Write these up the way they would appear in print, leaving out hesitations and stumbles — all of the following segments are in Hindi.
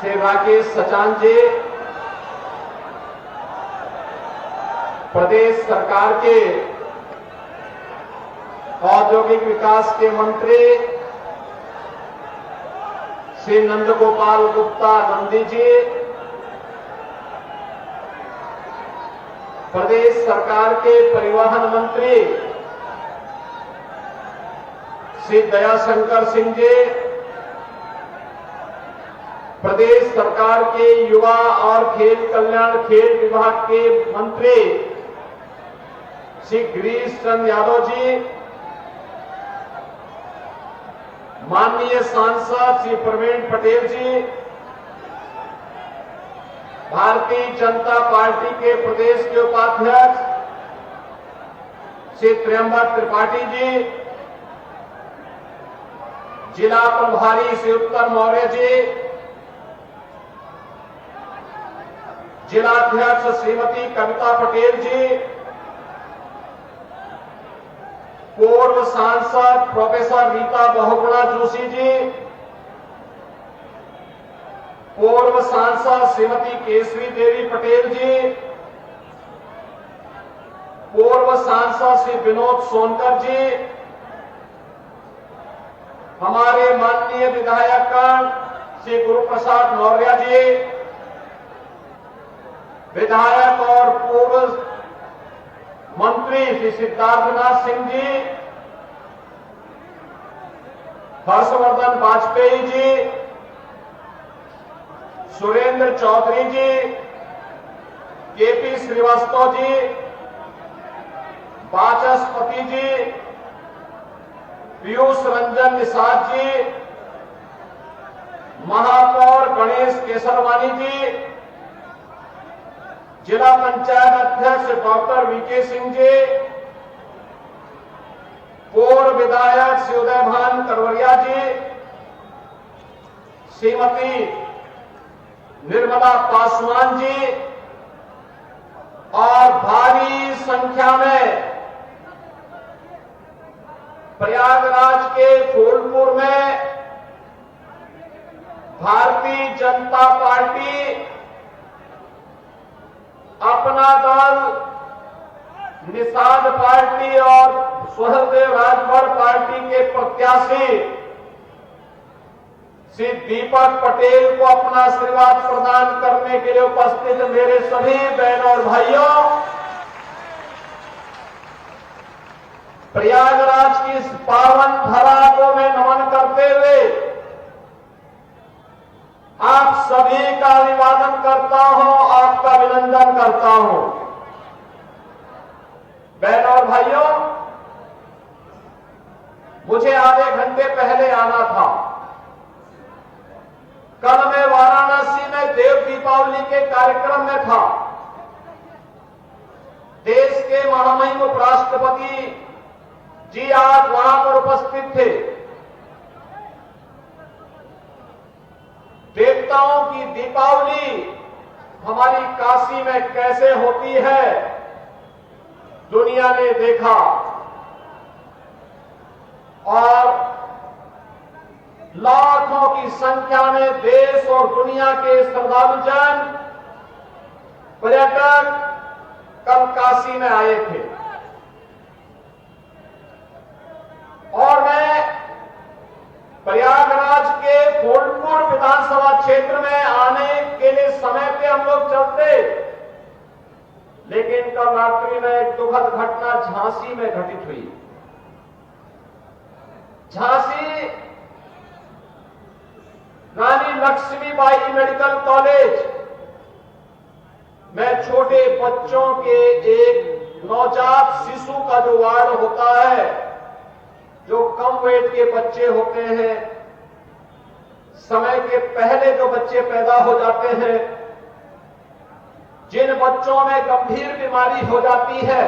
श्री राकेश सचान जी, प्रदेश सरकार के औद्योगिक विकास के मंत्री श्री नंदगोपाल गुप्ता नंदी जी, प्रदेश सरकार के परिवहन मंत्री श्री दयाशंकर सिंह जी, प्रदेश सरकार के युवा और खेल कल्याण खेल विभाग के मंत्री श्री गिरीश चंद्र यादव जी, माननीय सांसद श्री प्रवीण पटेल जी, भारतीय जनता पार्टी के प्रदेश के उपाध्यक्ष श्री त्र्यंबक त्रिपाठी जी, जिला प्रभारी श्री उत्तर मौर्य जी, जिलाध्यक्ष श्रीमती कविता पटेल जी, पूर्व सांसद प्रोफेसर रीता बहुगुणा जोशी जी, पूर्व सांसद श्रीमती केसरी देवी पटेल जी, पूर्व सांसद श्री विनोद सोनकर जी, हमारे माननीय विधायकगण श्री गुरुप्रसाद मौर्य जी, विधायक और पूर्व मंत्री श्री सिद्धार्थनाथ सिंह जी, हर्षवर्धन वाजपेयी जी, सुरेंद्र चौधरी जी, केपी श्रीवास्तव जी, वाचस्पति जी, पीयूष रंजन निषाद जी, महापौर गणेश केसरवानी जी, जिला पंचायत अध्यक्ष डॉक्टर वीके सिंह जी, पूर्व विधायक श्री उदयभान करवरिया जी, श्रीमती निर्मला पासवान जी और भारी संख्या में प्रयागराज के फूलपुर में भारतीय जनता पार्टी अपना दल, निषाद पार्टी और स्वदेव राजभर पार्टी के प्रत्याशी श्री दीपक पटेल को अपना आशीर्वाद प्रदान करने के लिए उपस्थित मेरे सभी बहनों और भाइयों, प्रयागराज की इस पावन धरा को मैं नमन करते हुए आप सभी का अभिवादन करता हूं, आपका अभिनंदन करता हूं। बहनों और भाइयों, मुझे आधे घंटे पहले आना था। कल मैं वाराणसी में देव दीपावली के कार्यक्रम में था। देश के महामहिम उपराष्ट्रपति जी आज वहां पर उपस्थित थे। देवताओं की दीपावली हमारी काशी में कैसे होती है, दुनिया ने देखा और लाखों की संख्या में देश और दुनिया के श्रद्धालुजन, पर्यटक कल काशी में आए थे और मैं प्रयागराज के फूलपुर विधानसभा क्षेत्र में आने के लिए समय पे हम लोग चलते, लेकिन कल रात्रि में एक दुखद घटना झांसी में घटित हुई। झांसी रानी लक्ष्मीबाई मेडिकल कॉलेज में छोटे बच्चों के एक नवजात शिशु का जो वार्ड होता है, जो कम वेट के बच्चे होते हैं, समय के पहले जो बच्चे पैदा हो जाते हैं, जिन बच्चों में गंभीर बीमारी हो जाती है,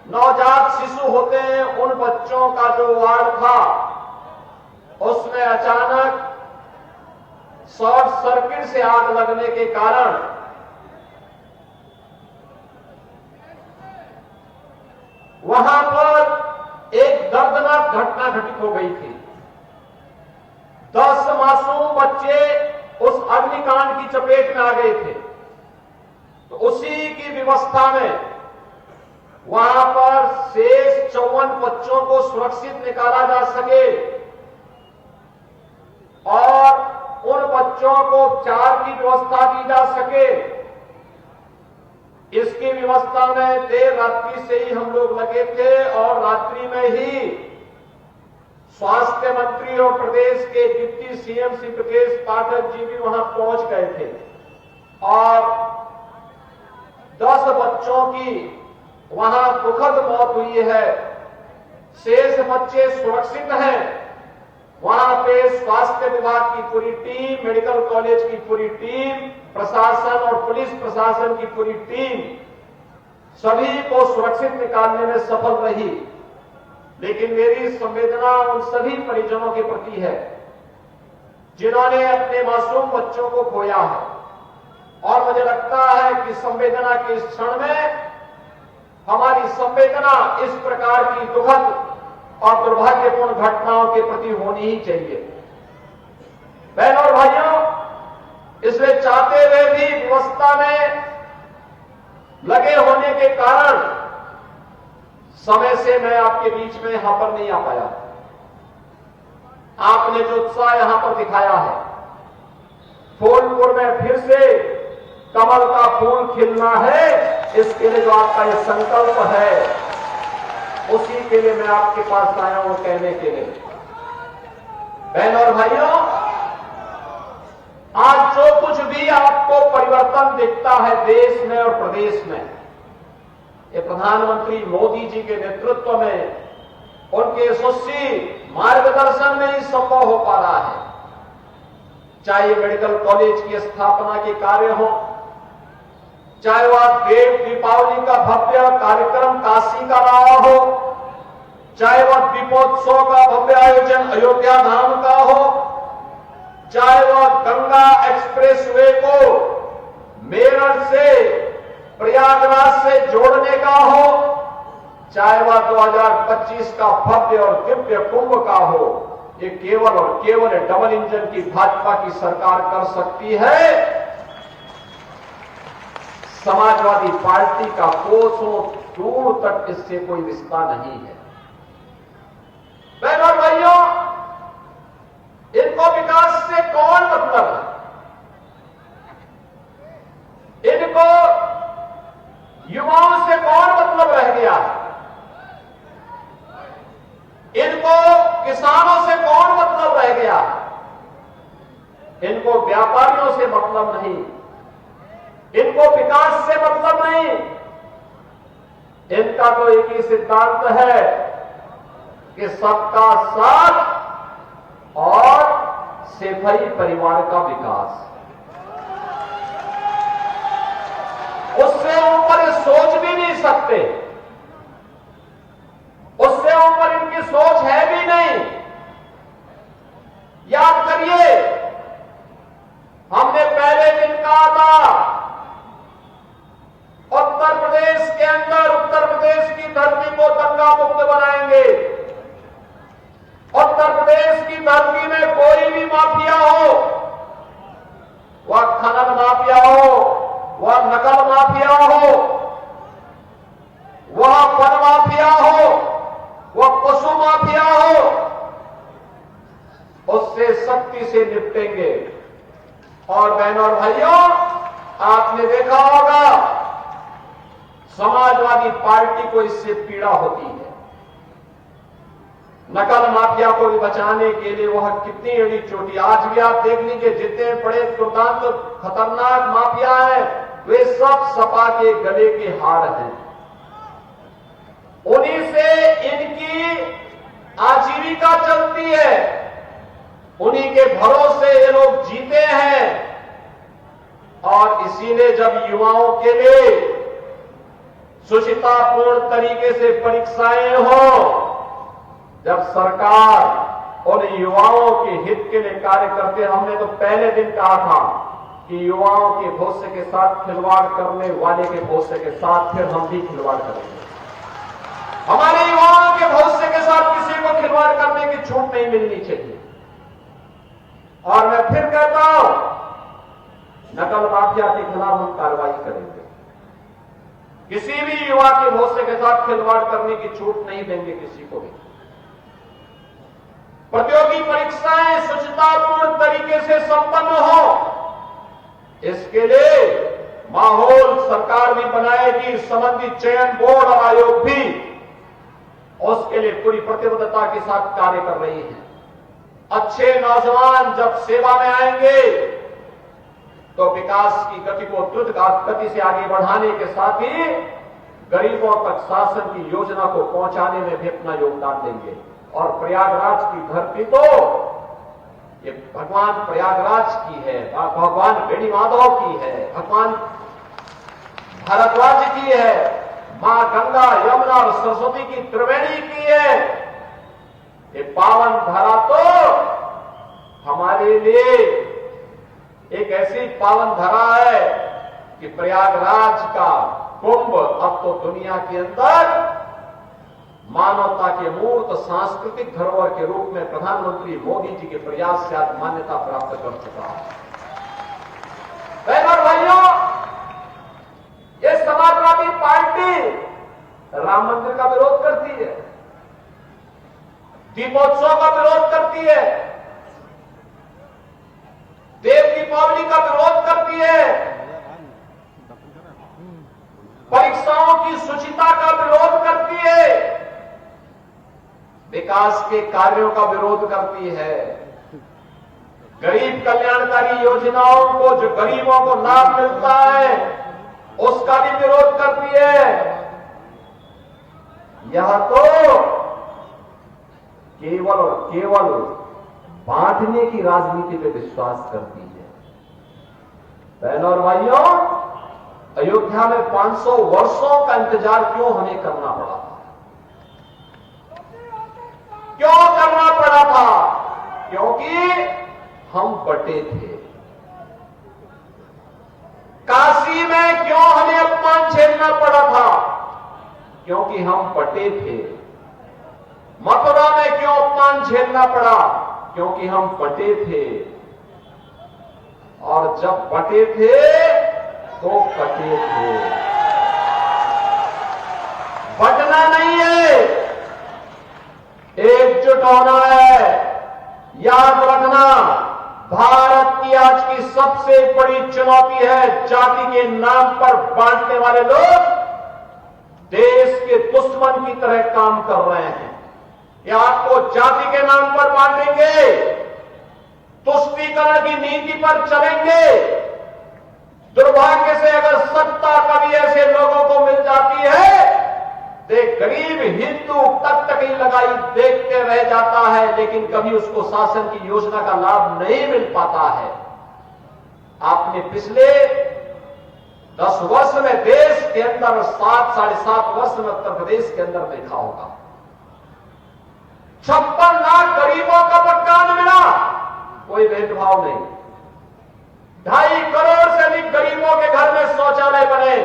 नवजात शिशु होते हैं, उन बच्चों का जो वार्ड था उसमें अचानक शॉर्ट सर्किट से आग लगने के कारण वहां पर एक दर्दनाक घटना घटित हो गई थी। 10 मासूम बच्चे उस अग्निकांड की चपेट में आ गए थे। तो उसी की व्यवस्था में वहां पर शेष 54 बच्चों को सुरक्षित निकाला जा सके और उन बच्चों को उपचार की व्यवस्था की जा सके, इसकी व्यवस्था में देर रात्रि से ही हम लोग लगे थे और रात्रि में ही स्वास्थ्य मंत्री और प्रदेश के डिप्टी सीएम श्री ब्रजेश पाठक जी भी वहां पहुंच गए थे और 10 बच्चों की वहां दुखद मौत हुई है। शेष बच्चे सुरक्षित हैं। वहां पे स्वास्थ्य विभाग की पूरी टीम, मेडिकल कॉलेज की पूरी टीम, प्रशासन और पुलिस प्रशासन की पूरी टीम सभी को सुरक्षित निकालने में सफल रही। लेकिन मेरी संवेदना उन सभी परिजनों के प्रति है जिन्होंने अपने मासूम बच्चों को खोया है और मुझे लगता है कि संवेदना के इस क्षण में हमारी संवेदना इस प्रकार की दुखद और दुर्भाग्यपूर्ण घटनाओं के प्रति होनी ही चाहिए। बहनों और भाइयों, इसलिए चाहते हुए भी व्यवस्था में लगे होने के कारण समय से मैं आपके बीच में यहां पर नहीं आ पाया। आपने जो उत्साह यहां पर दिखाया है, फूलपुर में फिर से कमल का फूल खिलना है, इसके लिए जो आपका ये संकल्प है, उसी के लिए मैं आपके पास आया हूं कहने के लिए। बहनों और भाइयों, आज जो कुछ भी आपको परिवर्तन दिखता है देश में और प्रदेश में, ये प्रधानमंत्री मोदी जी के नेतृत्व में, उनके यशस्वी मार्गदर्शन में ही संभव हो पा रहा है। चाहे मेडिकल कॉलेज की स्थापना के कार्य हो, चाहे वह देव दीपावली का भव्य कार्यक्रम काशी का रहा हो, चाहे वह दीपोत्सव का भव्य आयोजन अयोध्या धाम का हो, चाहे वह गंगा एक्सप्रेसवे को मेरठ से प्रयागराज से जोड़ने का हो, चाहे वह 2025 का भव्य और दिव्य कुंभ का हो, ये केवल और केवल डबल इंजन की भाजपा की सरकार कर सकती है। समाजवादी पार्टी का कोसों दूर तक इससे कोई रिश्ता नहीं है। बहनों और भाइयों, इनको विकास से कौन मतलब है? इनको युवाओं से कौन मतलब रह गया है? इनको किसानों से कौन मतलब रह गया है? इनको व्यापारियों से मतलब नहीं, इनको विकास से मतलब नहीं। इनका तो एक ही सिद्धांत है कि सबका साथ और सेफई परिवार का विकास। उससे ऊपर ये सोच भी नहीं सकते, उससे ऊपर इनकी सोच है भी नहीं। याद करिए, हमने पहले दिन कहा था उत्तर प्रदेश के अंदर, उत्तर प्रदेश की धरती को दंगा मुक्त बनाएंगे। उत्तर प्रदेश की धरती में कोई भी माफिया हो, वह खनन माफिया हो, वह नकल माफिया हो, वह वन माफिया हो, वह पशु माफिया हो, उससे सख्ती से निपटेंगे। और बहनों और भाइयों, आपने देखा होगा समाजवादी पार्टी को इससे पीड़ा होती है। नकल माफिया को भी बचाने के लिए वह कितनी एड़ी चोटी, आज भी आप देख लीजिए, जितने बड़े दुर्दांत खतरनाक माफिया हैं, वे सब सपा के गले के हार हैं। उन्हीं से इनकी आजीविका चलती है, उन्हीं के भरोसे ये लोग जीते हैं। और इसीलिए जब युवाओं के लिए सुचितापूर्ण तरीके से परीक्षाएं हो, जब सरकार उन युवाओं के हित के लिए कार्य करते, हमने तो पहले दिन कहा था कि युवाओं के भविष्य के साथ खिलवाड़ करने वाले के भविष्य के साथ फिर हम भी खिलवाड़ करेंगे। हमारे युवाओं के भविष्य के साथ किसी को खिलवाड़ करने की छूट नहीं मिलनी चाहिए। और मैं फिर कहता हूं, माफिया के खिलाफ हम कार्रवाई करेंगे। किसी भी युवा के भविष्य के साथ खिलवाड़ करने की छूट नहीं देंगे किसी को भी। प्रतियोगी परीक्षाएं शुचितापूर्ण तरीके से संपन्न हो, इसके लिए माहौल सरकार भी बनाएगी, संबंधित चयन बोर्ड और आयोग भी उसके लिए पूरी प्रतिबद्धता के साथ कार्य कर रही है। अच्छे नौजवान जब सेवा में आएंगे तो विकास की गति को द्रुत गति से आगे बढ़ाने के साथ ही गरीबों तक शासन की योजना को पहुंचाने में भी अपना योगदान देंगे। और प्रयागराज की धरती तो ये भगवान प्रयागराज की है, भगवान बेड़ी माधव की है, भगवान भारद्वाज की है, मां गंगा यमुना और सरस्वती की त्रिवेणी की है। ये पावन धरा तो हमारे लिए एक ऐसी पावन धरा है कि प्रयागराज का कुंभ अब तो दुनिया के अंदर मानवता के मूर्त सांस्कृतिक धरोहर के रूप में प्रधानमंत्री मोदी जी के प्रयास से आज मान्यता प्राप्त कर चुका है। बहनों और भाइयों, ये समाजवादी पार्टी राम मंदिर का विरोध करती है, दीपोत्सव का विरोध करती है, देव दीपावली का विरोध करती है, परीक्षाओं की शुचिता का विरोध करती है, विकास के कार्यों का विरोध करती है, गरीब कल्याणकारी योजनाओं को जो गरीबों को लाभ मिलता है उसका भी विरोध करती है। यह तो केवल और केवल बांटने की राजनीति पे विश्वास करती है। बहनों और भाइयों, अयोध्या में 500 वर्षों का इंतजार क्यों हमें करना पड़ा था? क्यों करना पड़ा था? क्योंकि हम बटे थे। काशी में क्यों हमें अपमान झेलना पड़ा था? क्योंकि हम बटे थे। मथुरा में क्यों अपमान झेलना पड़ा? क्योंकि हम बटे थे। और जब बटे थे तो कटे थे। बटना नहीं है, एकजुट होना है। याद रखना, भारत की आज की सबसे बड़ी चुनौती है जाति के नाम पर बांटने वाले लोग देश के दुश्मन की तरह काम कर रहे हैं। ये आपको जाति के नाम पर बांटेंगे, तुष्टीकरण की नीति पर चलेंगे। दुर्भाग्य से अगर सत्ता कभी ऐसे लोगों को मिल जाती है तो गरीब हिंदू तक ही लगाई देखते रह जाता है, लेकिन कभी उसको शासन की योजना का लाभ नहीं मिल पाता है। आपने पिछले 10 वर्ष में देश के अंदर 7-7.5 वर्ष में उत्तर प्रदेश के अंदर देखा होगा 56 लाख गरीबों का मकान मिला, कोई भेदभाव नहीं। 2.5 करोड़ से अधिक गरीबों के घर में शौचालय बने,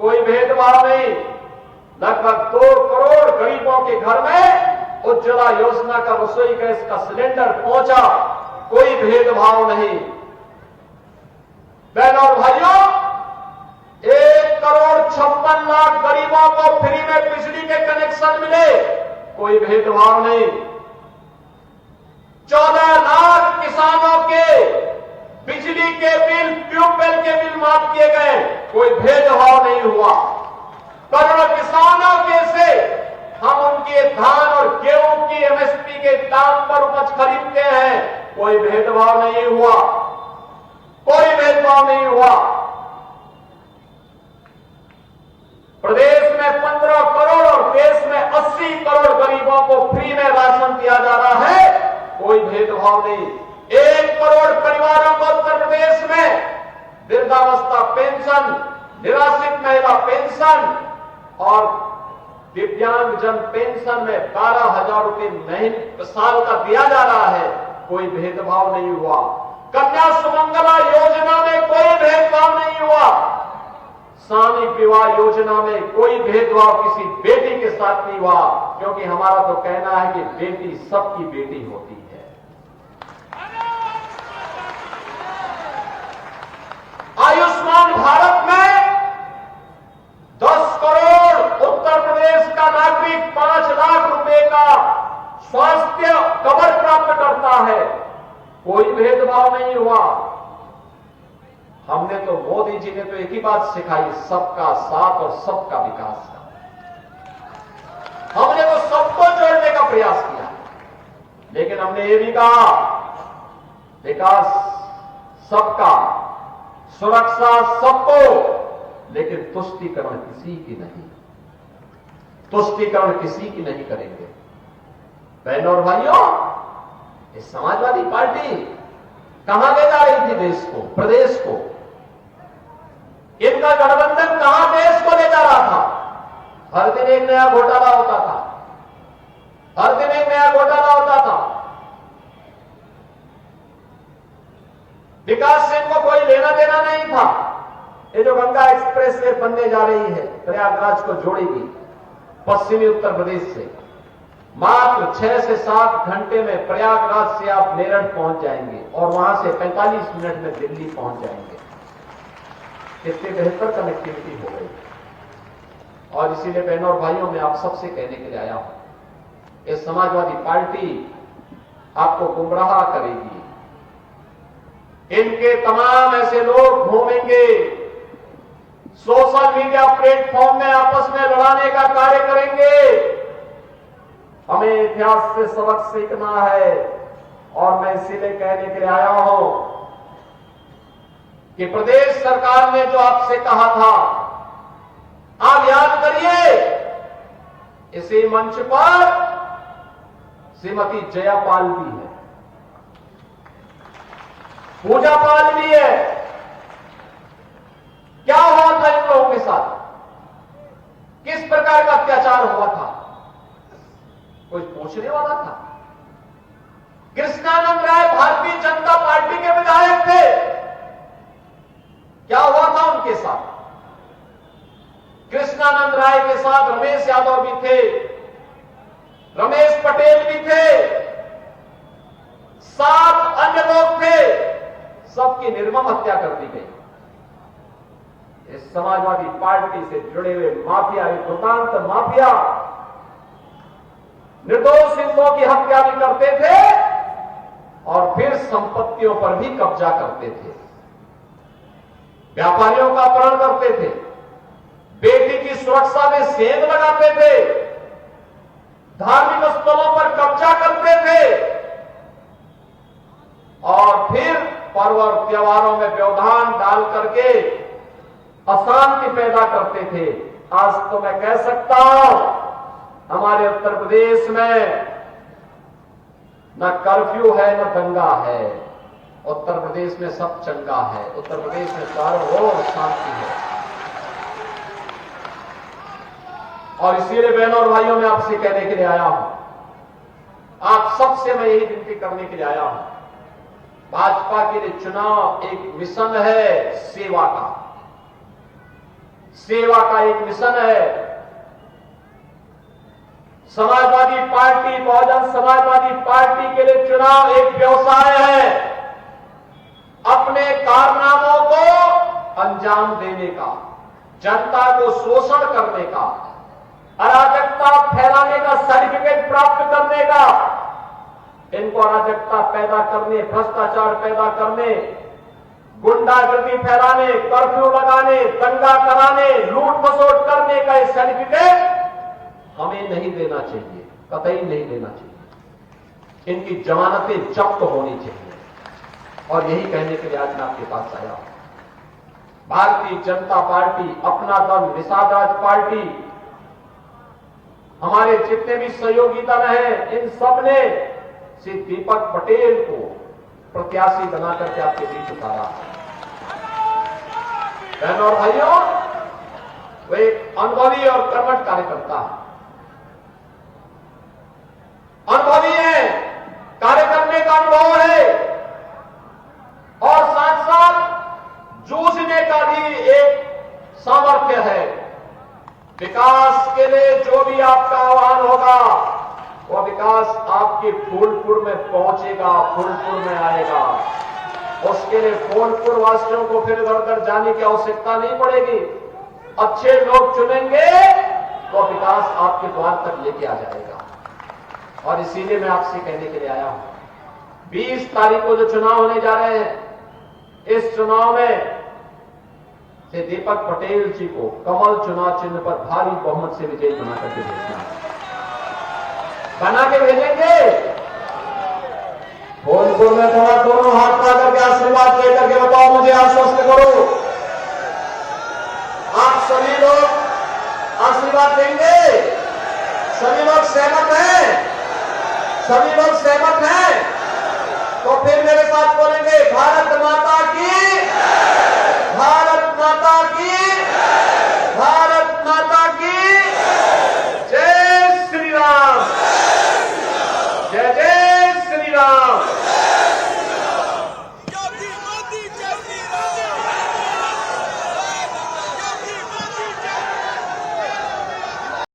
कोई भेदभाव नहीं। लगभग 2 करोड़ गरीबों के घर में उज्ज्वला योजना का रसोई गैस का सिलेंडर पहुंचा, कोई भेदभाव नहीं। बहनों और भाइयों, 1 करोड़ 56 लाख गरीबों को फ्री में बिजली के कनेक्शन मिले, कोई भेदभाव नहीं। 14 लाख किसानों के बिजली के बिल, ट्यूबवेल के बिल माफ किए गए, कोई भेदभाव नहीं हुआ। करोड़ों किसानों के से हम उनके धान और गेहूं की एमएसपी के दाम पर उपज खरीदते हैं, कोई भेदभाव नहीं हुआ, कोई भेदभाव नहीं हुआ। प्रदेश में 15 करोड़ और देश में 80 करोड़ गरीबों को फ्री में राशन दिया जा रहा है, कोई भेदभाव नहीं। 1 करोड़ परिवारों को उत्तर प्रदेश में वृद्धावस्था पेंशन, निराश्रित महिला पेंशन और दिव्यांगजन पेंशन में 12,000 रुपए महीने साल का दिया जा रहा है, कोई भेदभाव नहीं हुआ। कन्या सुमंगला योजना में कोई भेदभाव नहीं हुआ। सामूहिक विवाह योजना में कोई भेदभाव किसी बेटी के साथ नहीं हुआ, क्योंकि हमारा तो कहना है कि बेटी सबकी बेटी होती है। भारत में 10 करोड़ उत्तर प्रदेश का नागरिक 5 लाख रुपए का स्वास्थ्य कवर प्राप्त करता है। कोई भेदभाव नहीं हुआ। हमने तो, मोदी जी ने तो एक ही बात सिखाई, सबका साथ और सबका विकास का। हमने तो सबको जोड़ने का प्रयास किया, लेकिन हमने ये भी कहा विकास सबका, सुरक्षा सबको, लेकिन तुष्टीकरण किसी की नहीं। तुष्टीकरण किसी की नहीं करेंगे। बहनों और भाइयों, ये समाजवादी पार्टी कहां ले जा रही थी देश को, प्रदेश को? इनका गठबंधन कहां देश को ले जा रहा था? हर दिन एक नया घोटाला होता था, हर दिन एक नया घोटाला होता था। विकास से इनको कोई लेना देना नहीं था। ये जो गंगा एक्सप्रेस वे बनने जा रही है, प्रयागराज को जोड़ेगी पश्चिमी उत्तर प्रदेश से, मात्र 6 से 7 घंटे में प्रयागराज से आप मेरठ पहुंच जाएंगे और वहां से 45 मिनट में दिल्ली पहुंच जाएंगे। कितनी बेहतर कनेक्टिविटी हो गई। और इसीलिए बहनों और भाइयों, मैं आप सबसे कहने के लिए आया हूं, ये समाजवादी पार्टी आपको गुमराह करेगी। इनके तमाम ऐसे लोग घूमेंगे, सोशल मीडिया प्लेटफॉर्म में आपस में लड़ाने का कार्य करेंगे। हमें इतिहास से सबक सीखना है और मैं इसीलिए कहने के लिए आया हूं कि प्रदेश सरकार ने जो आपसे कहा था, आप याद करिए, इसी मंच पर श्रीमती जयापाल भी है, पूजा पाल भी है। क्या हुआ था इन लोगों के साथ? किस प्रकार का अत्याचार हुआ था? कोई पूछने वाला था? कृष्णानंद राय भारतीय जनता पार्टी के विधायक थे, क्या हुआ था उनके साथ? कृष्णानंद राय के साथ रमेश यादव भी थे, रमेश पटेल भी थे, 7 अन्य लोग थे, सबकी निर्मम हत्या कर दी गई। इस समाजवादी पार्टी से जुड़े हुए माफिया, दुर्दांत माफिया निर्दोष हिंदुओं की हत्या भी करते थे और फिर संपत्तियों पर भी कब्जा करते थे, व्यापारियों का अपहरण करते थे, बेटी की सुरक्षा में सेंध लगाते थे, धार्मिक स्थलों पर कब्जा करते थे और फिर पर्व और त्योहारों में व्यवधान डाल करके अशांति पैदा करते थे। आज तो मैं कह सकता हूं, हमारे उत्तर प्रदेश में न कर्फ्यू है न दंगा है। उत्तर प्रदेश में सब चंगा है। उत्तर प्रदेश में चारों ओर शांति है। और इसीलिए बहनों और भाइयों, मैं आपसे कहने के लिए आया हूं, आप सबसे मैं यही विनती करने के लिए आया हूं, भाजपा के लिए चुनाव एक मिशन है, सेवा का। सेवा का एक मिशन है। समाजवादी पार्टी, बहुजन समाजवादी पार्टी के लिए चुनाव एक व्यवसाय है, अपने कारनामों को अंजाम देने का, जनता को शोषण करने का, अराजकता फैलाने का सर्टिफिकेट प्राप्त करने का। इनको अराजकता पैदा करने, भ्रष्टाचार पैदा करने, गुंडागर्दी फैलाने, कर्फ्यू लगाने, दंगा कराने, लूट खसोट करने का ये सर्टिफिकेट हमें नहीं देना चाहिए, कतई नहीं देना चाहिए। इनकी जमानतें जब्त होनी चाहिए। और यही कहने के लिए आज मैं आपके पास आया हूं। भारतीय जनता पार्टी, अपना दल, निषाद राज पार्टी, हमारे जितने भी सहयोगी दल हैं, इन सब ने श्री दीपक पटेल को प्रत्याशी बना करके आपके बीच उतारा। बहनों और भाइयों, वो एक अनुभवी और कर्मठ कार्यकर्ता है, अनुभवी है, कार्य करने का अनुभव है और साथ साथ जूझने का भी एक सामर्थ्य है। विकास के लिए जो भी आपका आह्वान होगा, वो विकास आपके फूलपुर में पहुंचेगा, फूलपुर में आएगा। उसके लिए फूलपुर वासियों को फिर इधर उधर जाने की आवश्यकता नहीं पड़ेगी। अच्छे लोग चुनेंगे तो विकास आपके द्वार तक लेके आ जाएगा। और इसीलिए मैं आपसे कहने के लिए आया हूं, 20 तारीख को जो चुनाव होने जा रहे हैं, इस चुनाव में से दीपक पटेल जी को कमल चुनाव चिन्ह पर भारी बहुमत से विजयी बना करके भेजना, बना के भेजेंगे। फूलपुर में थोड़ा दोनों हाथ पा करके आशीर्वाद लेकर के बताओ, मुझे आश्वस्त करो। आप सभी लोग आशीर्वाद देंगे? सभी लोग सहमत हैं? सभी लोग सहमत हैं? तो फिर मेरे साथ बोलेंगे, भारत माता